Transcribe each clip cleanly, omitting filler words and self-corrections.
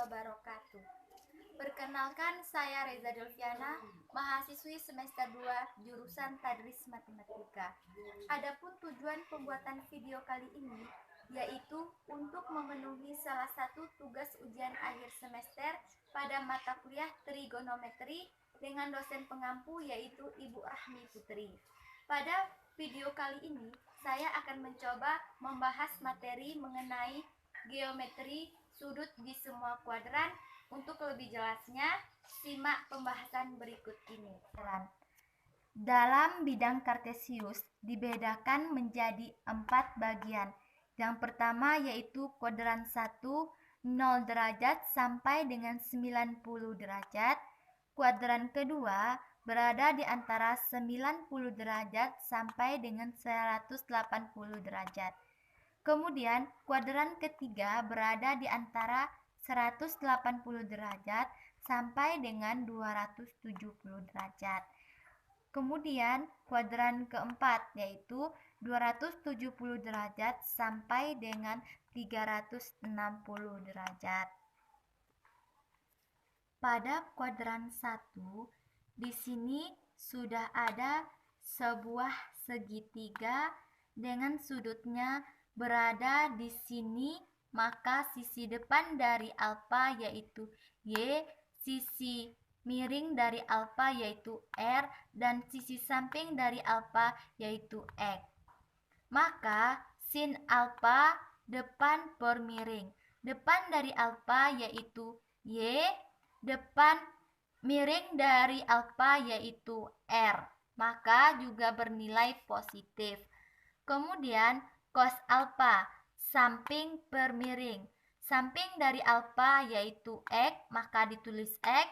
wabarakatuh. Perkenalkan, saya Reza Delviana, mahasiswi semester 2 jurusan Tadris Matematika. Adapun tujuan pembuatan video kali ini yaitu untuk memenuhi salah satu tugas ujian akhir semester pada mata kuliah trigonometri dengan dosen pengampu yaitu Ibu Rahmi Putri. Pada video kali ini saya akan mencoba membahas materi mengenai geometri sudut di semua kuadran. Untuk lebih jelasnya, simak pembahasan berikut ini. Dalam bidang kartesius dibedakan menjadi 4 bagian. Yang pertama yaitu kuadran 1, 0 derajat sampai dengan 90 derajat. Kuadran kedua berada di antara 90 derajat sampai dengan 180 derajat. Kemudian kuadran ketiga berada di antara 180 derajat sampai dengan 270 derajat. Kemudian kuadran keempat yaitu 270 derajat sampai dengan 360 derajat. Pada kuadran 1, di sini sudah ada sebuah segitiga dengan sudutnya berada di sini, maka sisi depan dari alfa yaitu Y, sisi miring dari alfa yaitu R, dan sisi samping dari alfa yaitu X. Maka sin alfa depan per miring. Depan dari alfa yaitu Y, depan miring dari alfa yaitu R, maka juga bernilai positif. Kemudian cos alfa samping per miring. Samping dari alfa yaitu X, maka ditulis X.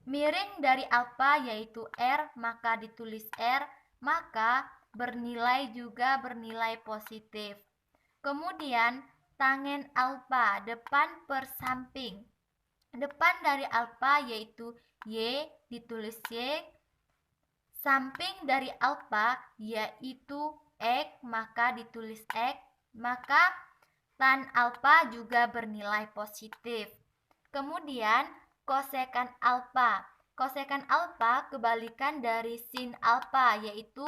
Miring dari alfa yaitu R, maka ditulis R, maka bernilai juga bernilai positif. Kemudian tangen alfa depan per samping. Depan dari alfa yaitu Y, ditulis Y. Samping dari alfa yaitu X, maka ditulis X, maka tan alfa juga bernilai positif. Kemudian kosekan alfa. Kosekan alfa kebalikan dari sin alfa yaitu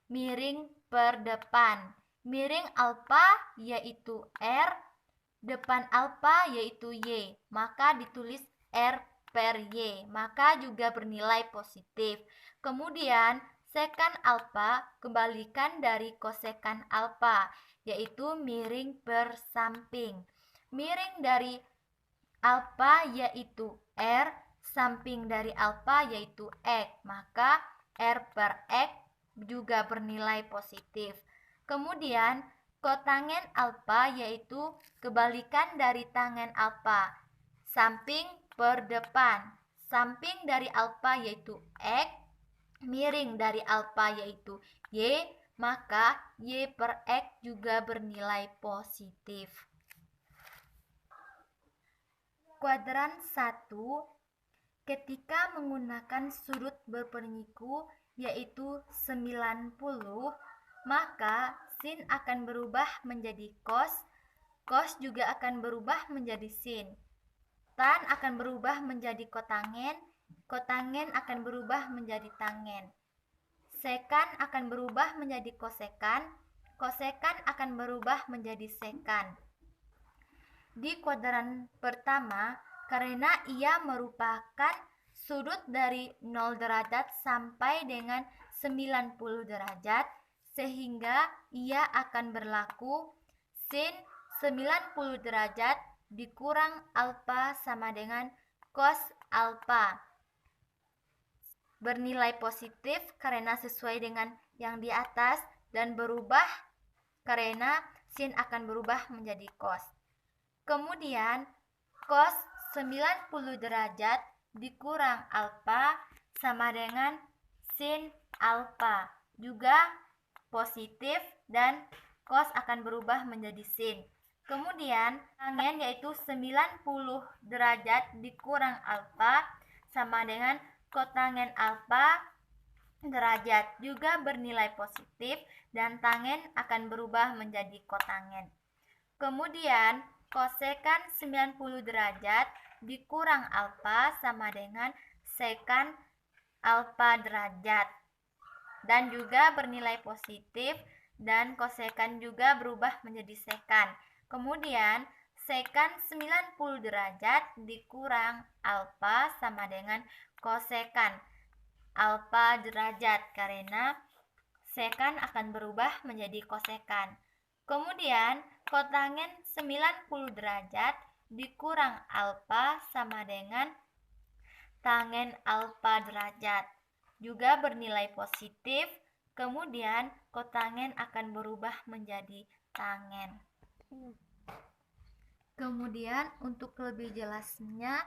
miring per depan. Miring alfa yaitu R, depan alfa yaitu Y, maka ditulis R per Y, maka juga bernilai positif. Kemudian sekan alfa kebalikan dari kosekan alfa yaitu miring per samping. Miring dari alfa yaitu R, samping dari alfa yaitu X, maka R per X juga bernilai positif. Kemudian kotangen alfa yaitu kebalikan dari tangen alfa, samping per depan. Samping dari alfa yaitu X, miring dari alfa yaitu Y, maka Y per X juga bernilai positif. Kuadran 1, ketika menggunakan sudut berpenyiku yaitu 90, maka sin akan berubah menjadi cos, cos juga akan berubah menjadi sin. Tan akan berubah menjadi kotangen, kotangen akan berubah menjadi tangen. Sekan akan berubah menjadi kosekan, kosekan akan berubah menjadi sekan. Di kuadran pertama, karena ia merupakan sudut dari 0 derajat sampai dengan 90 derajat, sehingga ia akan berlaku sin 90 derajat dikurang alfa sama dengan cos alfa. Bernilai positif karena sesuai dengan yang di atas dan berubah karena sin akan berubah menjadi cos. Kemudian cos 90 derajat dikurang alfa sama dengan sin alfa, juga positif dan cos akan berubah menjadi sin. Kemudian tangen yaitu 90 derajat dikurang alfa sama dengan kotangen alfa derajat, juga bernilai positif dan tangen akan berubah menjadi kotangen. Kemudian kosekan 90 derajat dikurang alfa sama dengan sekan alfa derajat. Dan juga bernilai positif, dan kosekan juga berubah menjadi sekan. Kemudian sekan 90 derajat dikurang alfa sama dengan kosekan alfa derajat, karena sekan akan berubah menjadi kosekan. Kemudian kotangen 90 derajat dikurang alfa sama dengan tangen alfa derajat, juga bernilai positif. Kemudian kotangen akan berubah menjadi tangen. Kemudian untuk lebih jelasnya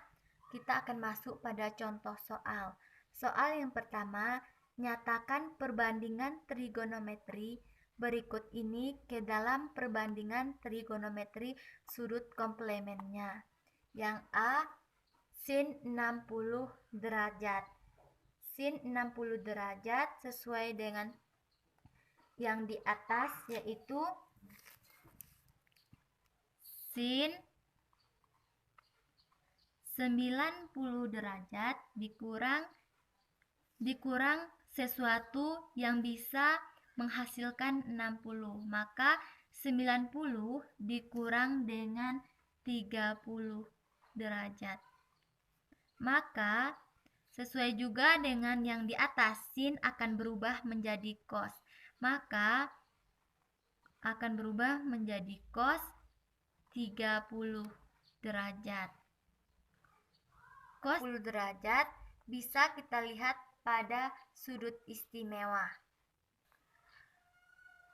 kita akan masuk pada contoh soal. Soal yang pertama, nyatakan perbandingan trigonometri berikut ini ke dalam perbandingan trigonometri sudut komplemennya. Yang A, sin 60 derajat. Sin 60 derajat sesuai dengan yang di atas, yaitu sin 90 derajat dikurang sesuatu yang bisa menghasilkan 60. Maka 90 dikurang dengan 30 derajat. Maka sesuai juga dengan yang di atas, sin akan berubah menjadi cos. Maka akan berubah menjadi cos 30 derajat. Cos 30 derajat bisa kita lihat pada sudut istimewa.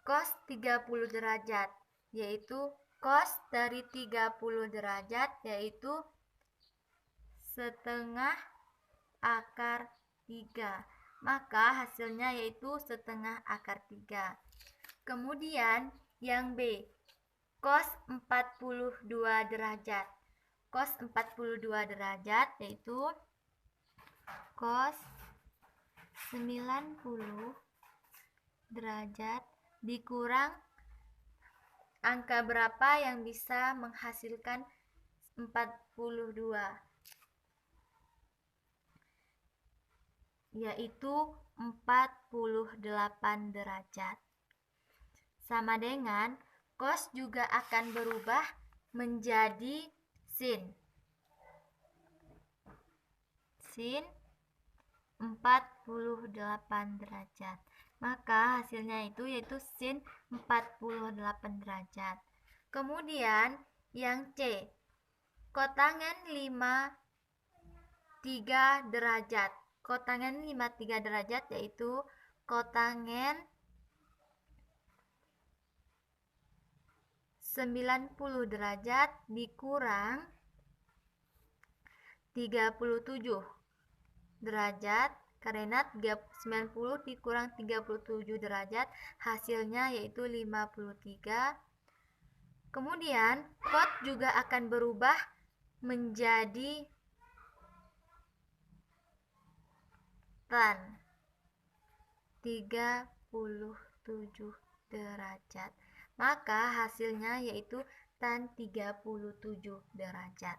Cos 30 derajat, yaitu cos dari 30 derajat yaitu setengah akar 3. Maka hasilnya yaitu setengah akar 3. Kemudian yang B, cos 42 derajat. Cos 42 derajat yaitu cos 90 derajat dikurang angka berapa yang bisa menghasilkan 42, yaitu 48 derajat. Sama dengan cos juga akan berubah menjadi sin 48 derajat. Maka hasilnya itu yaitu sin 48 derajat. Kemudian yang C, kotangen 53 derajat. Kotangen 53 derajat yaitu kotangen 90 derajat dikurang 37 derajat, karena 90 dikurang 37 derajat hasilnya yaitu 53. Kemudian cos juga akan berubah menjadi tan 37 derajat. Maka hasilnya yaitu tan 37 derajat.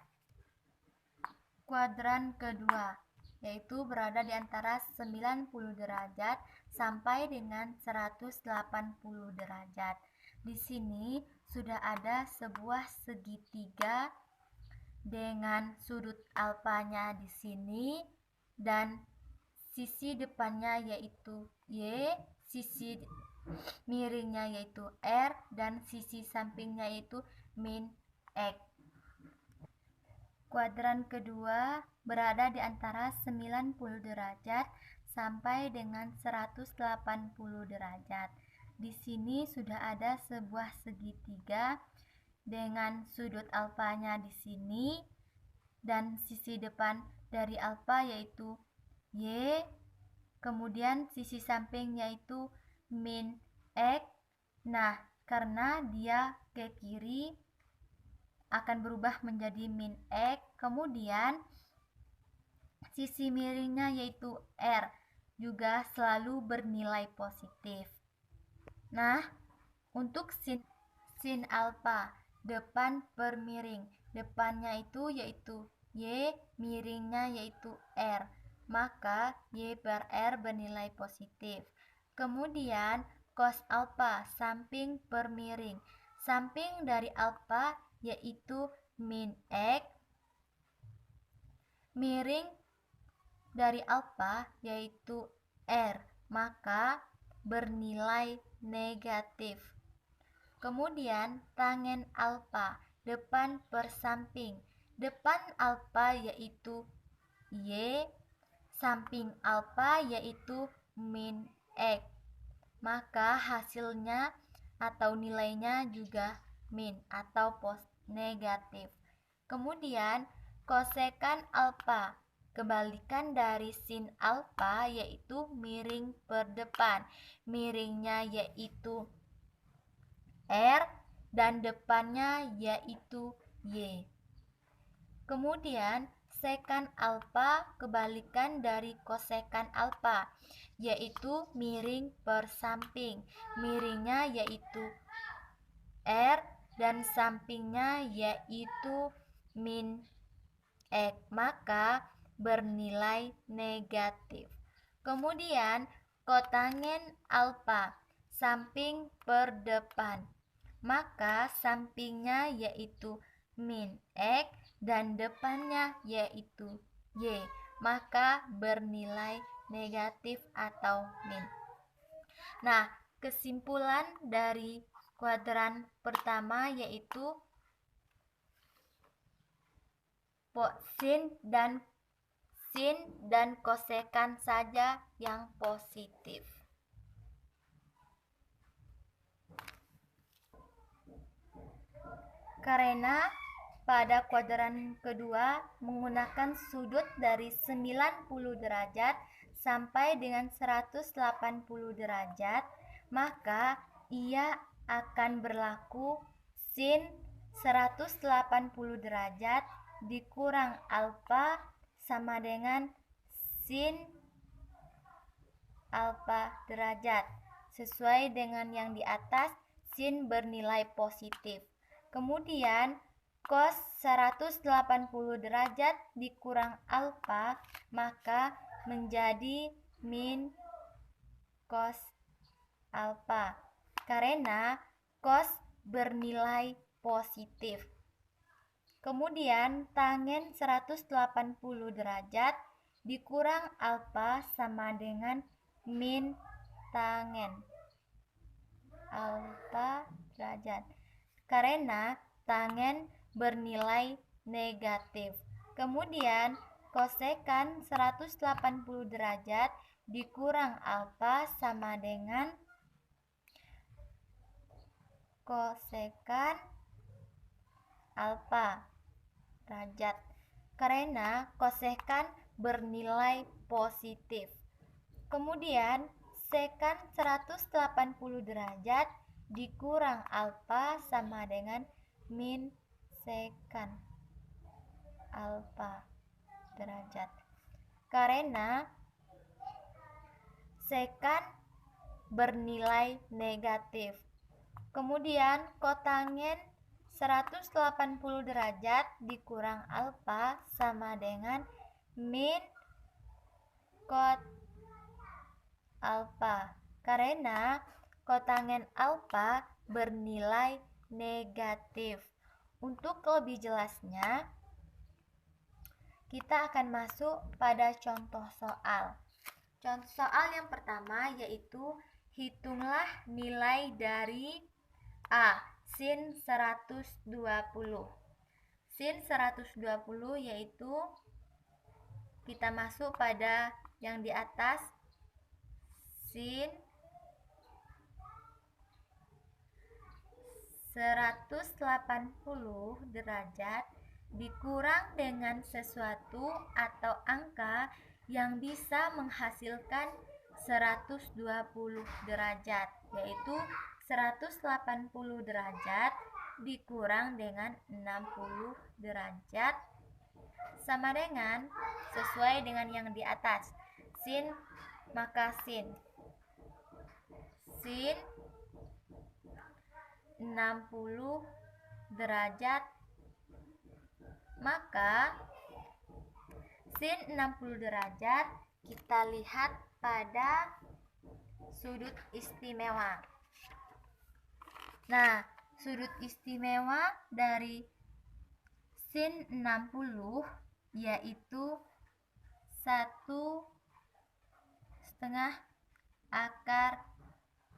Kuadran kedua, yaitu berada di antara 90 derajat sampai dengan 180 derajat. Di sini sudah ada sebuah segitiga dengan sudut alfanya di sini dan sisi depannya yaitu Y, sisi miringnya yaitu R, dan sisi sampingnya yaitu min X. Kuadran kedua berada di antara 90 derajat sampai dengan 180 derajat. Di sini sudah ada sebuah segitiga dengan sudut alfanya di sini dan sisi depan dari alfa yaitu Y, kemudian sisi samping yaitu min X. Nah, karena dia ke kiri akan berubah menjadi min X. Kemudian sisi miringnya yaitu R juga selalu bernilai positif. Nah, untuk sin alfa depan per miring. Depannya itu yaitu Y, miringnya yaitu R. Maka Y per R bernilai positif. Kemudian cos alfa, samping per miring. Samping dari alfa yaitu min X. Miring dari alfa yaitu R. Maka bernilai negatif. Kemudian tangen alfa, depan per samping. Depan alfa yaitu Y, samping alfa yaitu min X. Maka hasilnya atau nilainya juga min atau negatif. Kemudian kosekan alfa, kebalikan dari sin alfa yaitu miring per depan. Miringnya yaitu R dan depannya yaitu Y. Kemudian sekan alfa kebalikan dari kosekan alfa yaitu miring per samping. Miringnya yaitu R dan sampingnya yaitu min X, maka bernilai negatif. Kemudian kotangen alfa, samping per depan, maka sampingnya yaitu min X dan depannya yaitu Y, maka bernilai negatif atau min. Nah, kesimpulan dari kuadran pertama yaitu sin dan kosekan saja yang positif. Karena pada kuadran kedua menggunakan sudut dari 90 derajat sampai dengan 180 derajat, maka ia akan berlaku sin 180 derajat dikurang alfa sama dengan sin alfa derajat. Sesuai dengan yang di atas, sin bernilai positif. Kemudian cos 180 derajat dikurang alfa maka menjadi min cos alfa karena cos bernilai positif. Kemudian tangen 180 derajat dikurang alfa sama dengan min tangen alfa derajat karena tangen bernilai negatif. Kemudian kosekan 180 derajat dikurang alfa sama dengan kosekan alfa derajat karena kosekan bernilai positif. Kemudian sekan 180 derajat dikurang alfa sama dengan min sekan alfa derajat karena sekan bernilai negatif. Kemudian kotangen 180 derajat dikurang alfa sama dengan min kot alfa karena kotangen alfa bernilai negatif. Untuk lebih jelasnya, kita akan masuk pada contoh soal. Contoh soal yang pertama yaitu hitunglah nilai dari A, sin 120. Sin 120 yaitu kita masuk pada yang di atas, sin 180 derajat dikurang dengan sesuatu atau angka yang bisa menghasilkan 120 derajat, yaitu 180 derajat dikurang dengan 60 derajat sama dengan sesuai dengan yang di atas. Sin, maka sin 60 derajat, maka sin 60 derajat kita lihat pada sudut istimewa. Nah, sudut istimewa dari sin 60 yaitu 1/2 akar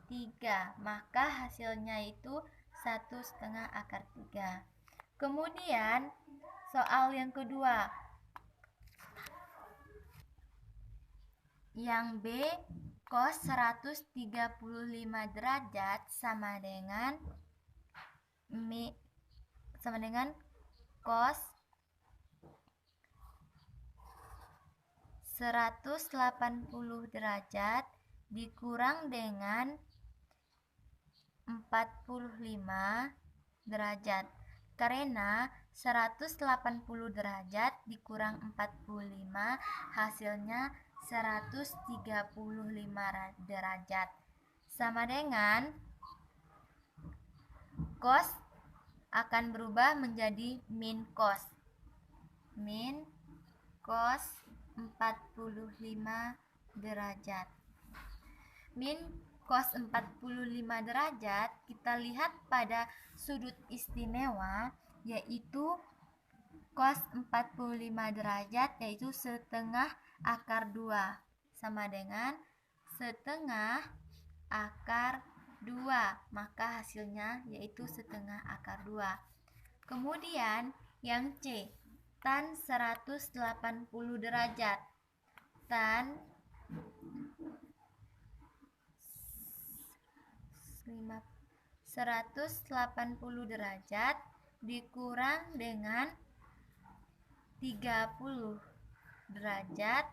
3, maka hasilnya itu 1/2 akar 3. Kemudian soal yang kedua, yang B, cos 135 derajat sama dengan cos 180 derajat dikurang dengan 45 derajat. Karena 180 derajat dikurang 45 hasilnya 135 derajat. Sama dengan cos akan berubah menjadi min cos. Min cos 45 derajat. Min cos 45 derajat kita lihat pada sudut istimewa yaitu cos 45 derajat yaitu 1/2 akar 2 sama dengan 1/2 akar 2, maka hasilnya yaitu 1/2 akar 2. Kemudian yang C, tan 180 derajat. Tan 180 derajat dikurang dengan 30 derajat,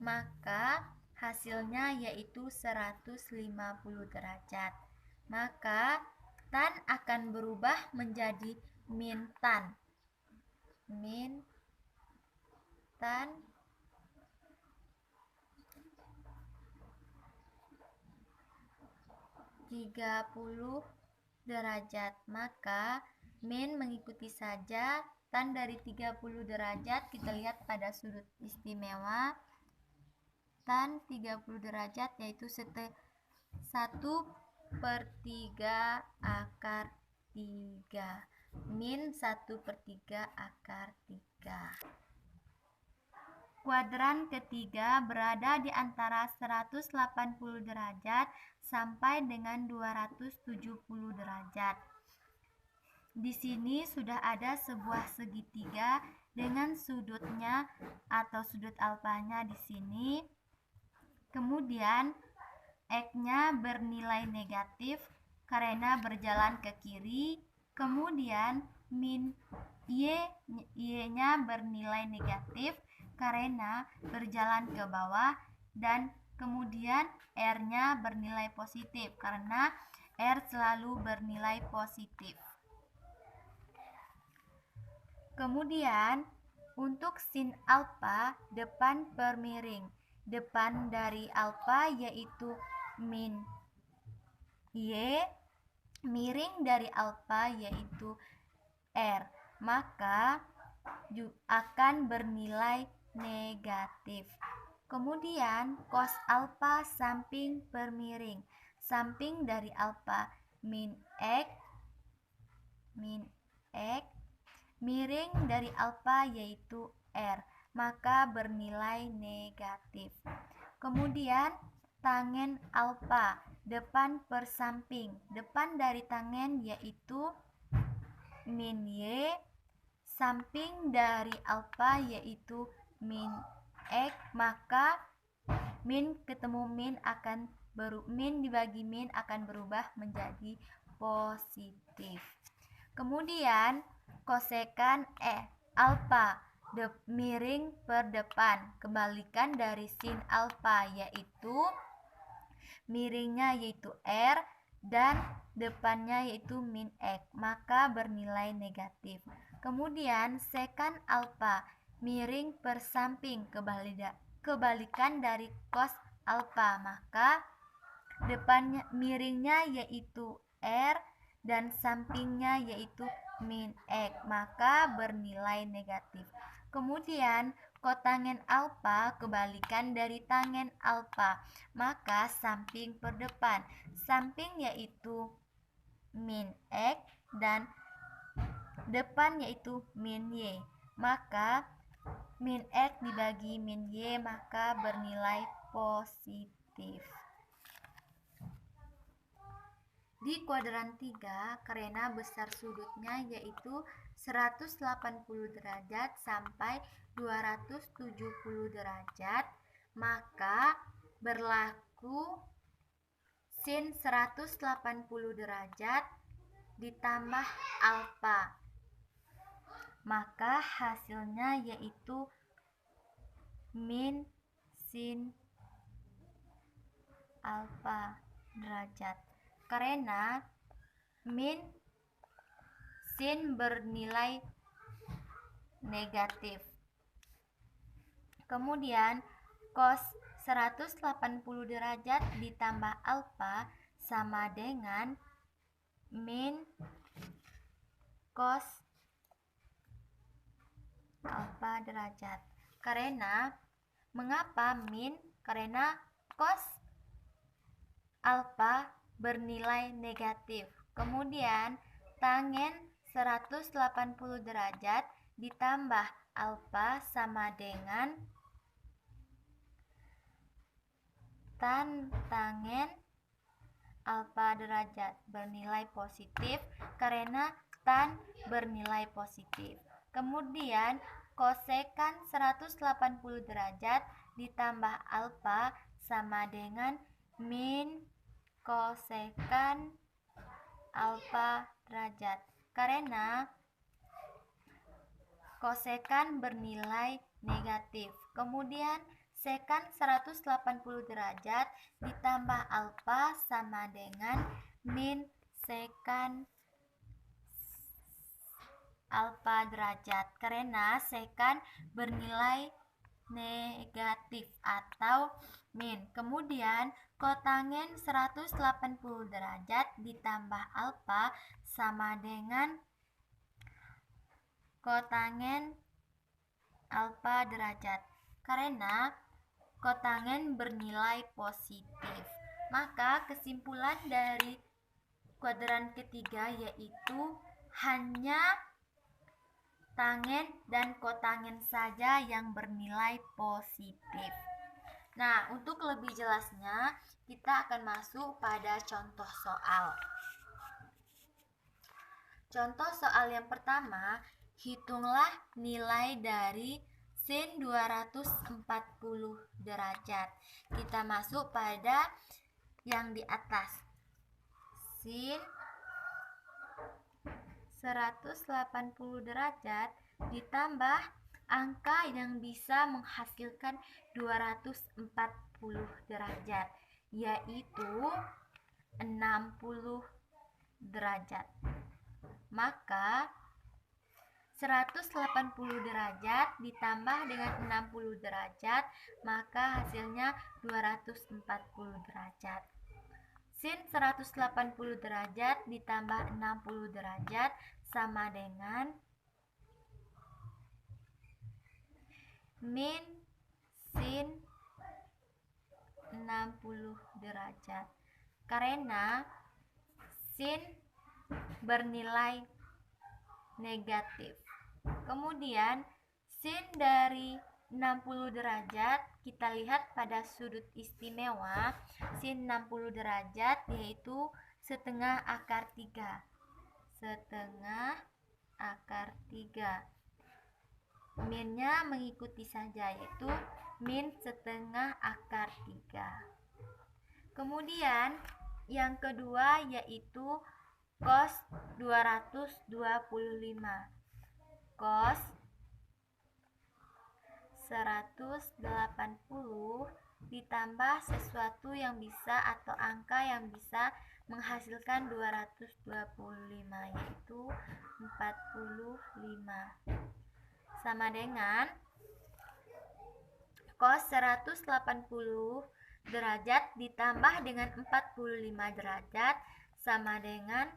maka hasilnya yaitu 150 derajat. Maka tan akan berubah menjadi min tan. Min tan 30 derajat, maka min mengikuti saja tan dari 30 derajat kita lihat pada sudut istimewa. Tan 30 derajat yaitu 1/3 akar 3 min 1/3 akar 3. Kuadran ketiga berada di antara 180 derajat sampai dengan 270 derajat. Di sini sudah ada sebuah segitiga dengan sudutnya atau sudut alfanya di sini. Kemudian X-nya bernilai negatif karena berjalan ke kiri. Kemudian min Y-nya bernilai negatif karena berjalan ke bawah, dan kemudian R-nya bernilai positif karena R selalu bernilai positif. Kemudian untuk sin alfa depan per miring. Depan dari alfa yaitu min Y, miring dari alfa yaitu R, maka akan bernilai negatif. Kemudian cos alfa samping per miring. Samping dari alfa min X, miring dari alfa yaitu R, maka bernilai negatif. Kemudian tangen alfa depan per samping. Depan dari tangen yaitu min Y, samping dari alfa yaitu min X, maka min ketemu min dibagi min akan berubah menjadi positif. Kemudian kosekan alfa miring per depan, kebalikan dari sin alfa yaitu miringnya yaitu R dan depannya yaitu min X, maka bernilai negatif. Kemudian sekan alfa miring per samping, kebalikan dari cos alfa, maka depannya miringnya yaitu R dan sampingnya yaitu min X, maka bernilai negatif. Kemudian kotangen alfa kebalikan dari tangen alfa, maka samping per depan. Samping yaitu min X dan depan yaitu min Y, maka min X dibagi min Y maka bernilai positif. Di kuadran 3, karena besar sudutnya yaitu 180 derajat sampai 270 derajat, maka berlaku sin 180 derajat ditambah alfa. Maka hasilnya yaitu min sin alfa derajat. Karena min sin bernilai negatif. Kemudian cos 180 derajat ditambah alfa sama dengan min cos alfa derajat. Karena mengapa min? Karena cos alfa bernilai negatif. Kemudian tangen 180 derajat ditambah alfa sama dengan tan tangen alfa derajat bernilai positif karena tan bernilai positif. Kemudian kosekan 180 derajat ditambah alfa sama dengan min kosekan alfa derajat. Karena kosekan bernilai negatif. Kemudian sekan 180 derajat ditambah alfa sama dengan min sekan alfa derajat, karena sekan bernilai negatif atau min. Kemudian kotangen 180 derajat ditambah alfa sama dengan kotangen alfa derajat, karena kotangen bernilai positif. Maka kesimpulan dari kuadran ketiga yaitu hanya tangen dan kotangen saja yang bernilai positif. Nah, untuk lebih jelasnya kita akan masuk pada contoh soal. Contoh soal yang pertama, hitunglah nilai dari sin 240 derajat. Kita masuk pada yang di atas. Sin 180 derajat ditambah angka yang bisa menghasilkan 240 derajat, yaitu 60 derajat. Maka 180 derajat ditambah dengan 60 derajat, maka hasilnya 240 derajat. Sin 180 derajat ditambah 60 derajat sama dengan min sin 60 derajat. Karena sin bernilai negatif. Kemudian sin dari 60 derajat kita lihat pada sudut istimewa. Sin 60 derajat yaitu setengah akar 3. Setengah akar 3. Minnya mengikuti saja, yaitu min setengah akar 3. Kemudian yang kedua yaitu cos 225. Cos 180 ditambah sesuatu yang bisa atau angka yang bisa menghasilkan 225, yaitu 45, sama dengan cos 180 derajat ditambah dengan 45 derajat sama dengan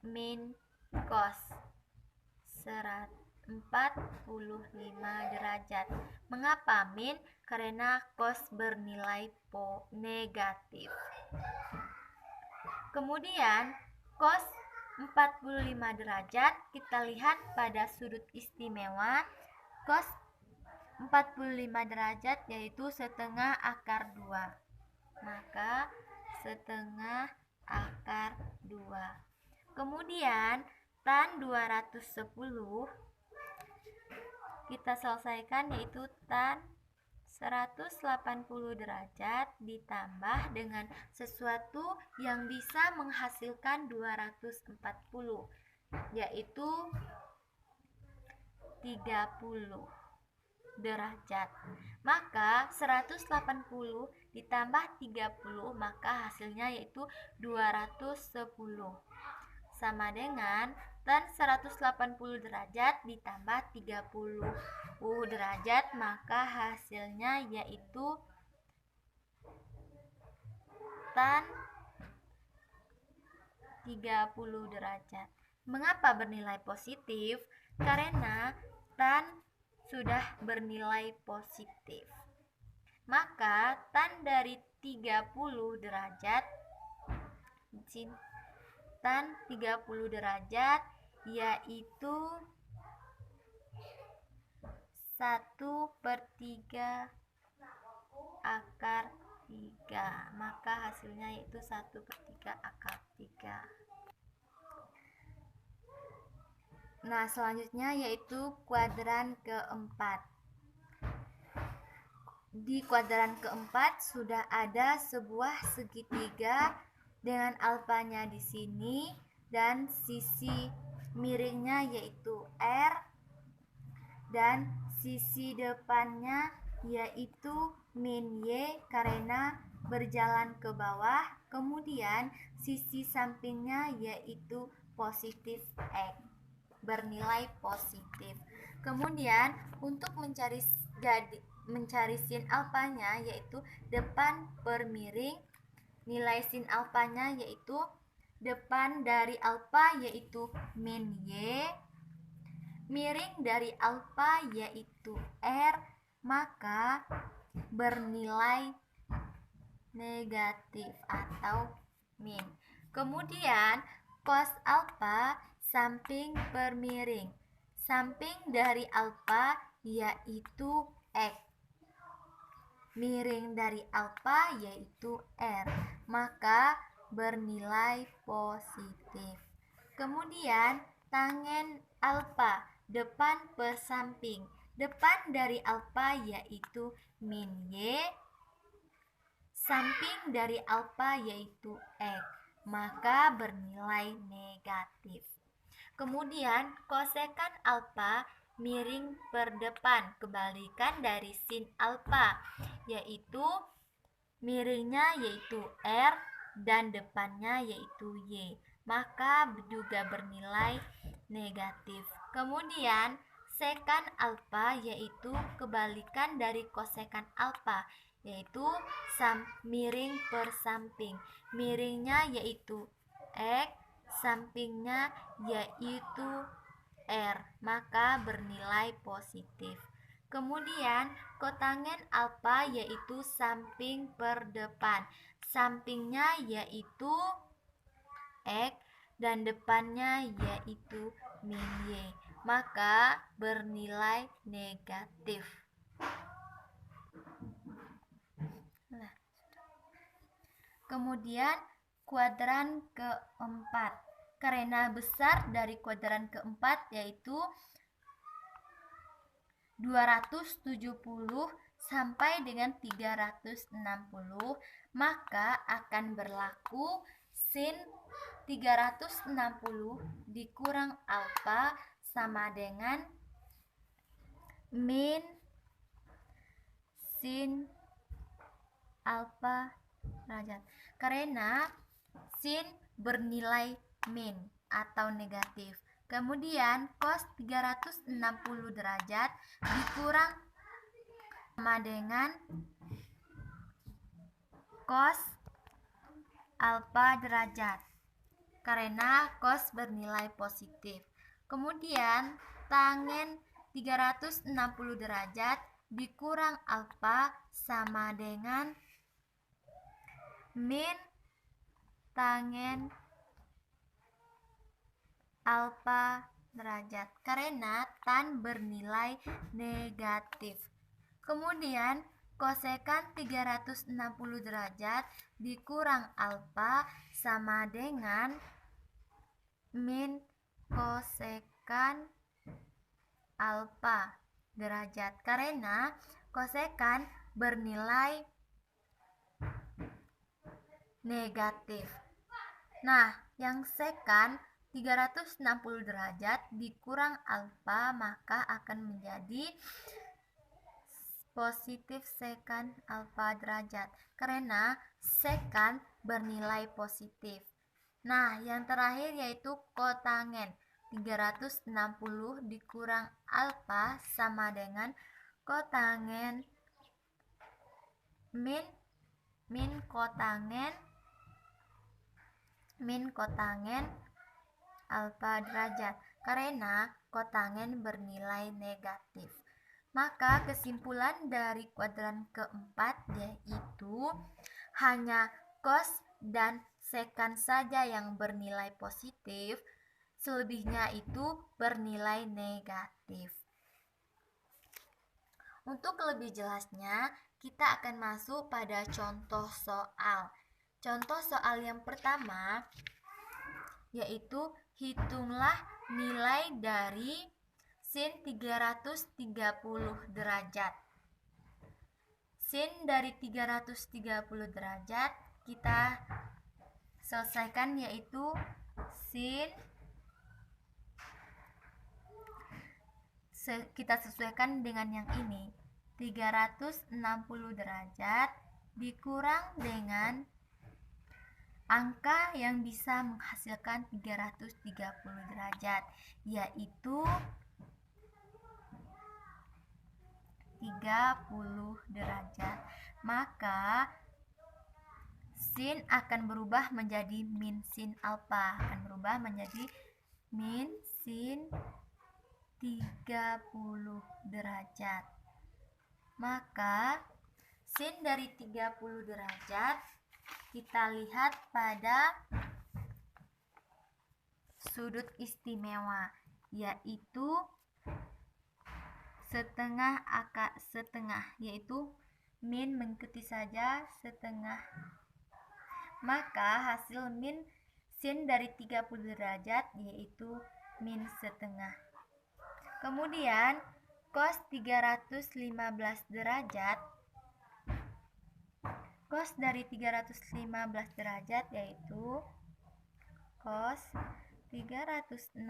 min cos 45 derajat. Mengapa min? Karena cos bernilai negatif. Kemudian cos 45 derajat kita lihat pada sudut istimewa. Cos 45 derajat yaitu setengah akar 2. Maka setengah akar 2. Kemudian tan 210 kita selesaikan, yaitu tan 180 derajat ditambah dengan sesuatu yang bisa menghasilkan 240, yaitu 30 derajat. Maka 180 ditambah 30, maka hasilnya yaitu 210. Sama dengan tan 180 derajat ditambah 30 derajat, maka hasilnya yaitu tan 30 derajat. Mengapa bernilai positif? Karena tan sudah bernilai positif. Maka tan dari 30 derajat, tan 30 derajat yaitu 1/3 akar 3. Maka hasilnya yaitu 1/3 akar 3. Nah, selanjutnya yaitu kuadran keempat. Di kuadran keempat sudah ada sebuah segitiga dengan alfanya di sini dan sisi miringnya yaitu R dan sisi depannya yaitu min Y karena berjalan ke bawah. Kemudian sisi sampingnya yaitu positif X, bernilai positif. Kemudian untuk mencari sin alfanya yaitu depan per miring, nilai sin alfanya yaitu depan dari alfa yaitu min Y, miring dari alfa yaitu R, maka bernilai negatif atau min. Kemudian cos alfa samping per miring, samping dari alfa yaitu X, miring dari alfa yaitu R, maka bernilai positif. Kemudian tangen alfa depan per samping, depan dari alfa yaitu min Y, samping dari alfa yaitu X, maka bernilai negatif. Kemudian kosekan alfa miring per depan, kebalikan dari sin alfa, yaitu miringnya yaitu R dan depannya yaitu Y, maka juga bernilai negatif. Kemudian sekan alfa yaitu kebalikan dari kosekan alfa, yaitu miring per samping, miringnya yaitu X, sampingnya yaitu R, maka bernilai positif. Kemudian kotangen alfa yaitu samping per depan, sampingnya yaitu X dan depannya yaitu min Y, maka bernilai negatif. Nah, kemudian kuadran keempat. Karena besar dari kuadran keempat yaitu 270 sampai dengan 360, maka akan berlaku sin 360 dikurang alfa sama dengan min sin alfa derajat. Karena sin bernilai min atau negatif. Kemudian cos 360 derajat dikurang sama dengan cos alfa derajat. karena cos bernilai positif. Kemudian tangen 360 derajat dikurang alfa sama dengan min tangen alfa derajat karena tan bernilai negatif. Kemudian kosekan 360 derajat dikurang alfa sama dengan min kosekan alfa derajat karena kosekan bernilai negatif. Nah, yang sekan 360 derajat dikurang alfa maka akan menjadi positif sekan alfa derajat karena sekan bernilai positif. Nah, yang terakhir yaitu kotangen 360 dikurang alfa sama dengan kotangen min kotangen alfa derajat karena kotangen bernilai negatif. Maka kesimpulan dari kuadran keempat yaitu hanya cos dan sekan saja yang bernilai positif, selebihnya itu bernilai negatif. Untuk lebih jelasnya, kita akan masuk pada contoh soal. Contoh soal yang pertama yaitu hitunglah nilai dari sin 330 derajat. Sin dari 330 derajat kita selesaikan yaitu sin kita sesuaikan dengan yang ini 360 derajat dikurang dengan angka yang bisa menghasilkan 330 derajat yaitu 30 derajat. Maka sin akan berubah menjadi min sin alfa, akan berubah menjadi min sin 30 derajat. Maka sin dari 30 derajat kita lihat pada sudut istimewa yaitu setengah akar setengah, yaitu min mengikuti saja setengah. Maka hasil min sin dari 30 derajat yaitu min setengah. Kemudian cos 315 derajat, cos dari 315 derajat yaitu cos 360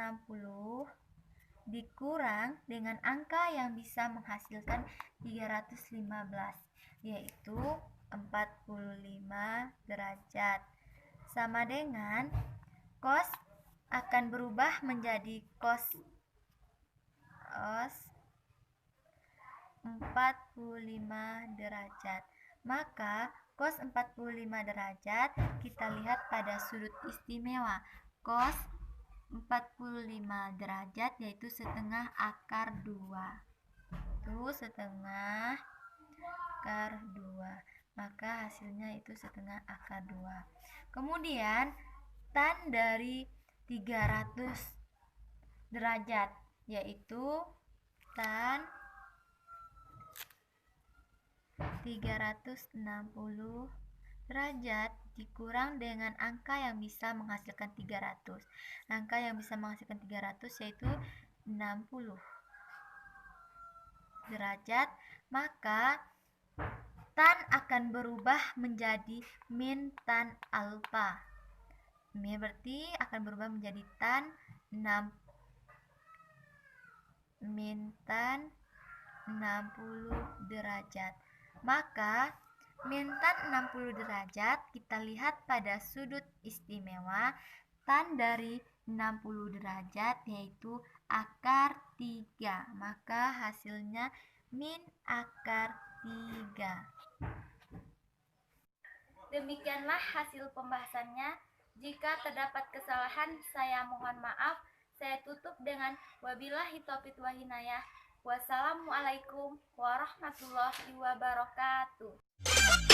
dikurang dengan angka yang bisa menghasilkan 315 yaitu 45 derajat sama dengan cos akan berubah menjadi cos 45 derajat. Maka cos 45 derajat kita lihat pada sudut istimewa cos 45 derajat yaitu setengah akar 2. Itu setengah akar 2. Maka hasilnya itu setengah akar 2. Kemudian tan dari 300 derajat yaitu tan 360 derajat dikurang dengan angka yang bisa menghasilkan 300. Angka yang bisa menghasilkan 300 yaitu 60 derajat. Maka tan akan berubah menjadi min tan alfa. Min berarti akan berubah menjadi tan 6 min tan 60 derajat. Maka min tan 60 derajat kita lihat pada sudut istimewa tan dari 60 derajat yaitu akar 3. Maka hasilnya min akar 3. Demikianlah hasil pembahasannya. Jika terdapat kesalahan, saya mohon maaf. Saya tutup dengan wabillahi taufiq wa hinayah. Wassalamualaikum warahmatullahi wabarakatuh.